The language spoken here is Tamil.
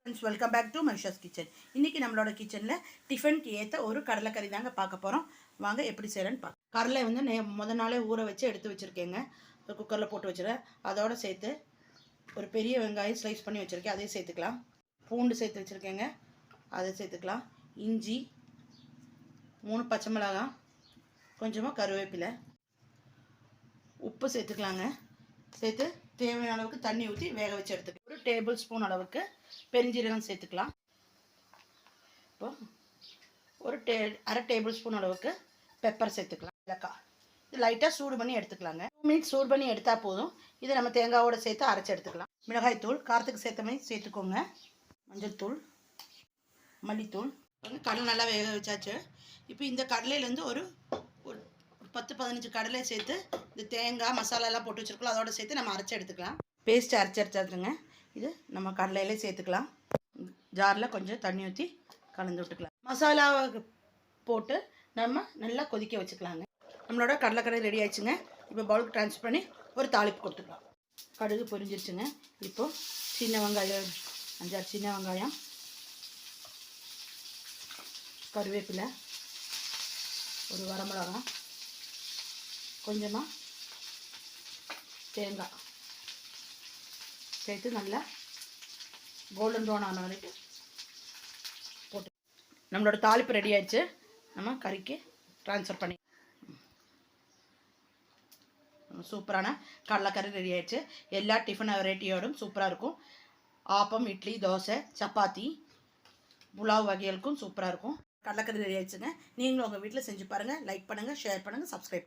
ஃப்ரெண்ட்ஸ், வெல்கம் பேக் டு மைஷாஸ் கிச்சன். இன்றைக்கி நம்மளோட கிச்சனில் டிஃபனுக்கு ஏற்ற ஒரு கடலைக்கறி தாங்க பார்க்க போகிறோம். வாங்க எப்படி செய்கிறேன்னு பார்க்க. கடலை வந்து முத நாளே ஊற வச்சு எடுத்து வச்சுருக்கேங்க. குக்கரில் போட்டு வச்சுருக்கேன். அதோடு சேர்த்து ஒரு பெரிய வெங்காயம் ஸ்லைஸ் பண்ணி வச்சுருக்கேன், அதையும் சேர்த்துக்கலாம். பூண்டு சேர்த்து வச்சுருக்கேங்க, அதை சேர்த்துக்கலாம். இஞ்சி, 3 பச்சை மிளகாய், கொஞ்சமாக கருவேப்பிலை, உப்பு சேர்த்துக்கலாங்க. சேர்த்து தேவையான அளவுக்கு தண்ணி ஊற்றி வேக வச்சு எடுத்துக்கலாம். ஒரு டேபிள் ஸ்பூன் அளவுக்கு பெருஞ்சீரகம் சேர்த்துக்கலாம். இப்போ ஒரு அரை டேபிள் ஸ்பூன் அளவுக்கு பெப்பர் சேர்த்துக்கலாம். ஏலக்காய் இது லைட்டாக சூடு பண்ணி எடுத்துக்கலாங்க. 2 மினிட்ஸ் சூடு பண்ணி எடுத்தால் போதும். இதை நம்ம தேங்காவோட சேர்த்து அரைச்சி எடுத்துக்கலாம். மிளகாய் தூள் காரத்துக்கு சேர்த்த மாதிரி சேர்த்துக்கோங்க. மஞ்சள் தூள், மல்லித்தூள். கடலை நல்லா வேக வச்சாச்சு. இப்போ இந்த கடலையிலேருந்து ஒரு 10-15 கடலை சேர்த்து இந்த தேங்காய் மசாலாலாம் போட்டு வச்சுருக்கலாம், அதோட சேர்த்து நம்ம அரைச்சி எடுத்துக்கலாம். பேஸ்ட்டு அரைச்சாச்சுங்க. இது நம்ம கடலையிலே சேர்த்துக்கலாம். ஜாரில் கொஞ்சம் தண்ணி ஊற்றி கலந்து விட்டுக்கலாம். மசாலாவை போட்டு நம்ம நல்லா கொதிக்க வச்சுக்கலாங்க. நம்மளோட கடலைக்கறி ரெடி ஆயிடுச்சுங்க. இப்போ பவுலுக்கு ட்ரான்ஸ்ஃபர் பண்ணி ஒரு தாளிப்பு கொடுத்துக்கலாம். கடுகு பொரிஞ்சிருச்சுங்க. இப்போது சின்ன வெங்காயம் 5-6 சின்ன வெங்காயம், கருவேப்பிலை, ஒரு வரமிளகாய், கொஞ்சமாக தேங்காய் சேர்த்து நல்லா கோல்டன் ப்ரௌன் ஆன வரைக்கும் போட்டு நம்மளோட தாளிப்பு ரெடி ஆயிடுச்சு. நம்ம கறிக்கு ட்ரான்ஸ்ஃபர் பண்ணி சூப்பரான கடலைக்கறி ரெடி ஆயிடுச்சு. எல்லா டிஃபன் வெரைட்டியோடும் சூப்பராக இருக்கும். ஆப்பம், இட்லி, தோசை, சப்பாத்தி, புலாவ் வகைகளுக்கும் சூப்பராக இருக்கும். கடலைக்கறி ரெடி ஆயிடுச்சுங்க. நீங்களும் உங்கள் வீட்டில் செஞ்சு பாருங்கள். லைக் பண்ணுங்கள், ஷேர் பண்ணுங்கள், சப்ஸ்கிரைப் பண்ணுங்கள்.